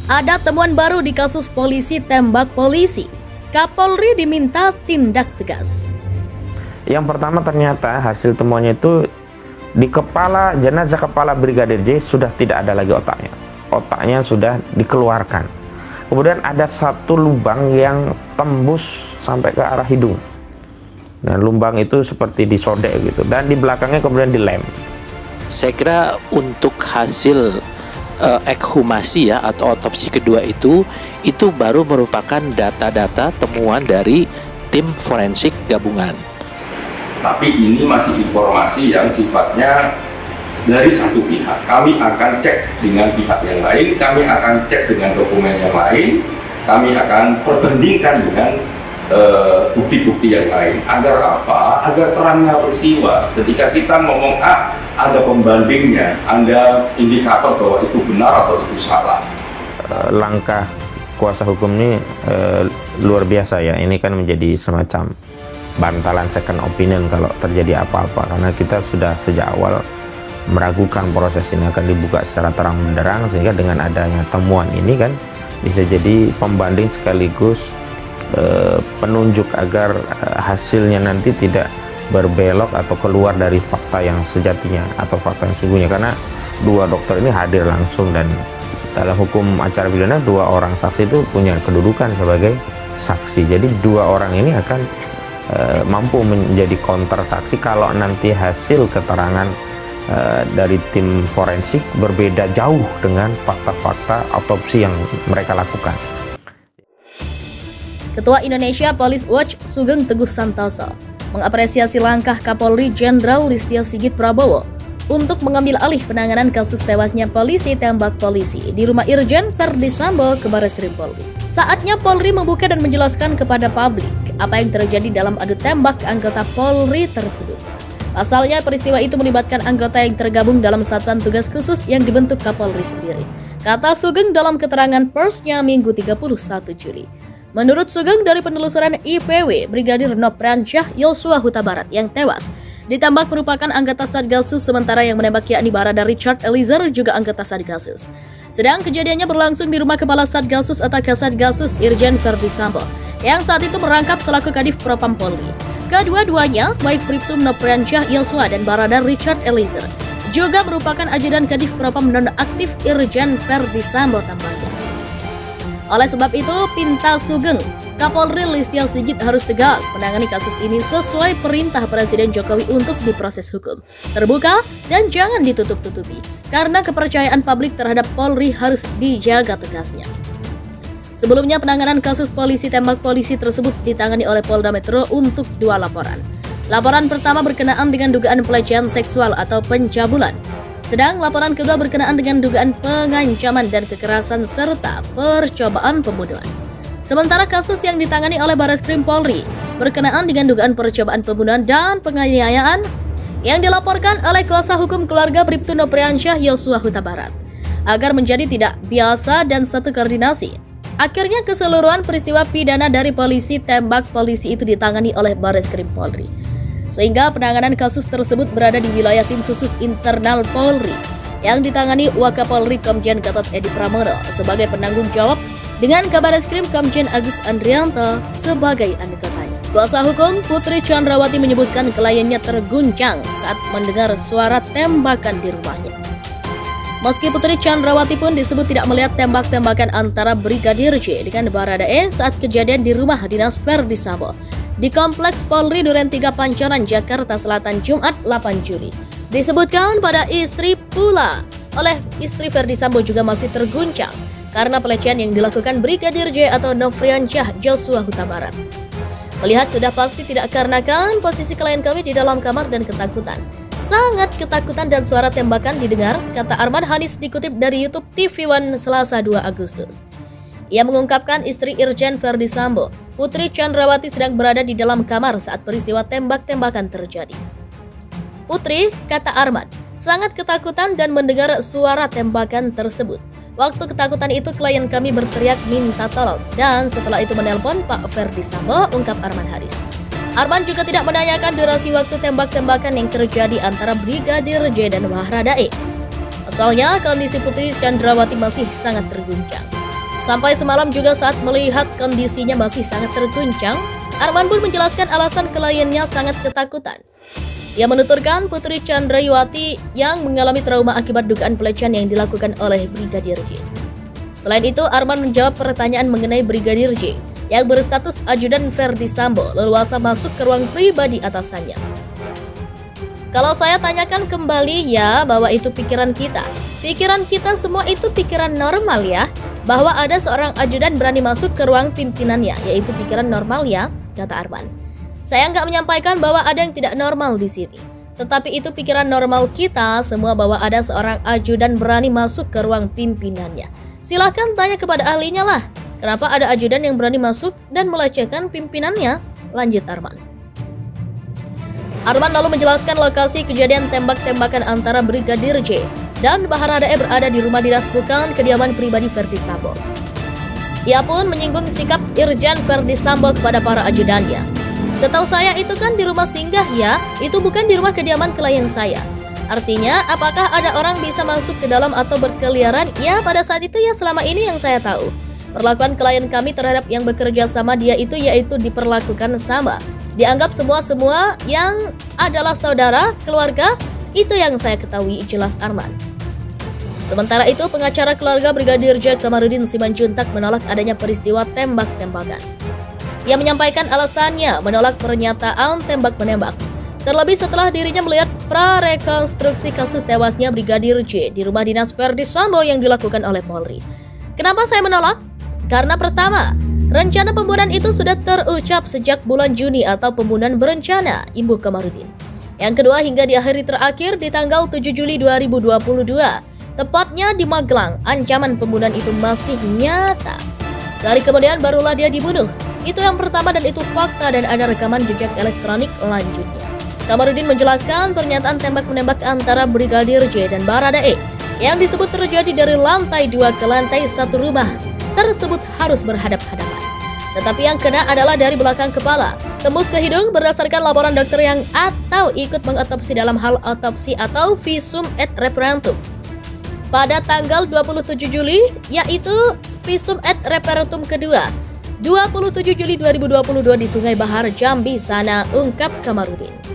Ada temuan baru di kasus polisi tembak polisi. Kapolri diminta tindak tegas. Yang pertama, ternyata hasil temuannya itu di jenazah kepala Brigadir J sudah tidak ada lagi otaknya. Otaknya sudah dikeluarkan. Kemudian ada satu lubang yang tembus sampai ke arah hidung. Nah, lubang itu seperti disodek gitu, dan di belakangnya kemudian dilem. Saya kira untuk hasil ekshumasi ya atau otopsi kedua itu baru merupakan data-data temuan dari tim forensik gabungan. Tapi ini masih informasi yang sifatnya dari satu pihak. Kami akan cek dengan pihak yang lain, kami akan cek dengan dokumen yang lain, kami akan perbandingkan dengan bukti-bukti yang lain. Agar apa? Agar terangnya peristiwa. Ketika kita ngomong A, ada pembandingnya, ada indikator bahwa itu benar atau itu salah. Langkah kuasa hukum ini luar biasa ya. Ini kan menjadi semacam bantalan second opinion kalau terjadi apa-apa, karena kita sudah sejak awal meragukan proses ini akan dibuka secara terang benderang, sehingga dengan adanya temuan ini kan bisa jadi pembanding sekaligus penunjuk agar hasilnya nanti tidak berbelok atau keluar dari fakta yang sejatinya atau fakta yang sungguhnya, karena dua dokter ini hadir langsung, dan dalam hukum acara pidana dua orang saksi itu punya kedudukan sebagai saksi. Jadi dua orang ini akan mampu menjadi counter saksi kalau nanti hasil keterangan dari tim forensik berbeda jauh dengan fakta-fakta otopsi yang mereka lakukan. Ketua Indonesia Police Watch Sugeng Teguh Santoso mengapresiasi langkah Kapolri Jenderal Listio Sigit Prabowo untuk mengambil alih penanganan kasus tewasnya polisi tembak polisi di rumah Irjen Verdi Sambo ke Barreskrim Polri. Saatnya Polri membuka dan menjelaskan kepada publik apa yang terjadi dalam adu tembak anggota Polri tersebut. Pasalnya, peristiwa itu melibatkan anggota yang tergabung dalam satuan tugas khusus yang dibentuk Kapolri sendiri, kata Sugeng dalam keterangan persnya Minggu 31 Juli. Menurut Sugeng, dari penelusuran IPW, Brigadir Nofriansyah Yosua Huta Barat yang tewas ditembak merupakan anggota Satgasus, sementara yang menembak yakni Barada Richard Eliezer juga anggota Satgasus. Sedang kejadiannya berlangsung di rumah Kepala Satgasus atau Kasatgasus Irjen Verdi Sambo yang saat itu merangkap selaku Kadif Propam Polri. Kedua-duanya, baik Bribtu Nofriansyah Yosua dan Barada Richard Eliezer, juga merupakan ajudan Kadif Propam nonaktif Irjen Verdi Sambo tambahnya. Oleh sebab itu, pinta Sugeng, Kapolri Listio Sigit harus tegas menangani kasus ini sesuai perintah Presiden Jokowi untuk diproses hukum, terbuka dan jangan ditutup-tutupi, karena kepercayaan publik terhadap Polri harus dijaga tegasnya. Sebelumnya, penanganan kasus polisi tembak polisi tersebut ditangani oleh Polda Metro untuk 2 laporan. Laporan pertama berkenaan dengan dugaan pelecehan seksual atau pencabulan. Sedang laporan kedua berkenaan dengan dugaan pengancaman dan kekerasan serta percobaan pembunuhan. Sementara kasus yang ditangani oleh Barreskrim Polri berkenaan dengan dugaan percobaan pembunuhan dan penganiayaan yang dilaporkan oleh kuasa hukum keluarga Bribtu Nofriansyah Yosua Huta Barat. Agar menjadi tidak biasa dan satu koordinasi, akhirnya keseluruhan peristiwa pidana dari polisi tembak polisi itu ditangani oleh Barreskrim Polri. Sehingga penanganan kasus tersebut berada di wilayah tim khusus internal Polri yang ditangani Wakapolri Komjen Gatot Edi Pramono sebagai penanggung jawab dengan Kabareskrim Komjen Agus Andrianto sebagai anggotanya. Kuasa hukum Putri Chandrawati menyebutkan kliennya terguncang saat mendengar suara tembakan di rumahnya. Meski Putri Chandrawati pun disebut tidak melihat tembak-tembakan antara Brigadir J dengan Baradae saat kejadian di rumah dinas Verdi Sambo di Kompleks Polri Duren 3 Pancoran, Jakarta Selatan, Jumat 8 Juli. Disebutkan pada istri pula oleh istri Verdi Sambo juga masih terguncang karena pelecehan yang dilakukan Brigadir J atau Nofriansyah Yosua Huta Barat. Melihat sudah pasti tidak karenakan posisi klien kami di dalam kamar dan ketakutan. Sangat ketakutan dan suara tembakan didengar, kata Arman Hanis dikutip dari YouTube TV One Selasa 2 Agustus. Ia mengungkapkan istri Irjen Verdi Sambo, Putri Chandrawati, sedang berada di dalam kamar saat peristiwa tembak-tembakan terjadi. Putri, kata Arman, sangat ketakutan dan mendengar suara tembakan tersebut. Waktu ketakutan itu klien kami berteriak minta tolong dan setelah itu menelpon Pak Verdi Sambo, ungkap Arman Haris. Arman juga tidak menanyakan durasi waktu tembak-tembakan yang terjadi antara Brigadir J dan Baradae. Asalnya kondisi Putri Chandrawati masih sangat terguncang. Sampai semalam juga saat melihat kondisinya masih sangat terguncang, Arman pun menjelaskan alasan kliennya sangat ketakutan. Ia menuturkan Putri Chandraywati yang mengalami trauma akibat dugaan pelecehan yang dilakukan oleh Brigadir J. Selain itu, Arman menjawab pertanyaan mengenai Brigadir J yang berstatus ajudan Ferdi Sambo leluasa masuk ke ruang pribadi atasannya. Kalau saya tanyakan kembali ya, bahwa itu pikiran kita. Pikiran kita semua itu pikiran normal ya. Bahwa ada seorang ajudan berani masuk ke ruang pimpinannya, yaitu pikiran normal ya, kata Arman. Saya nggak menyampaikan bahwa ada yang tidak normal di sini. Tetapi itu pikiran normal kita semua bahwa ada seorang ajudan berani masuk ke ruang pimpinannya. Silahkan tanya kepada ahlinya lah. Kenapa ada ajudan yang berani masuk dan melecehkan pimpinannya? Lanjut Arman. Arman lalu menjelaskan lokasi kejadian tembak-tembakan antara Brigadir J dan Baradae berada di rumah dinas bukan kediaman pribadi Ferdi Sambo. Ia pun menyinggung sikap Irjen Ferdi Sambo kepada para ajudannya. Setahu saya itu kan di rumah singgah ya, itu bukan di rumah kediaman klien saya. Artinya, apakah ada orang bisa masuk ke dalam atau berkeliaran? Ya, pada saat itu ya selama ini yang saya tahu. Perlakuan klien kami terhadap yang bekerja sama dia itu yaitu diperlakukan sama. Dianggap semua yang adalah saudara, keluarga, itu yang saya ketahui, jelas Arman. Sementara itu, pengacara keluarga Brigadir J Kamarudin Simanjuntak menolak adanya peristiwa tembak-tembakan. Ia menyampaikan alasannya menolak pernyataan tembak-menembak. Terlebih setelah dirinya melihat prarekonstruksi kasus tewasnya Brigadir J di rumah dinas Ferdi Sambo yang dilakukan oleh Polri. Kenapa saya menolak? Karena pertama, rencana pembunuhan itu sudah terucap sejak bulan Juni atau pembunuhan berencana, imbuh Kamarudin. Yang kedua, hingga di hari terakhir di tanggal 7 Juli 2022, tepatnya di Magelang, ancaman pembunuhan itu masih nyata. Sehari kemudian barulah dia dibunuh. Itu yang pertama dan itu fakta dan ada rekaman jejak elektronik lanjutnya. Kamarudin menjelaskan pernyataan tembak-menembak antara Brigadir J dan Baradae yang disebut terjadi dari lantai 2 ke lantai 1 rumah tersebut harus berhadap-hadapan. Tetapi yang kena adalah dari belakang kepala, tembus ke hidung berdasarkan laporan dokter yang atau ikut mengotopsi dalam hal otopsi atau visum et reperendum. Pada tanggal 27 Juli, yaitu visum et reperendum kedua, 27 Juli 2022 di Sungai Bahar, Jambi sana, ungkap Kamarudin.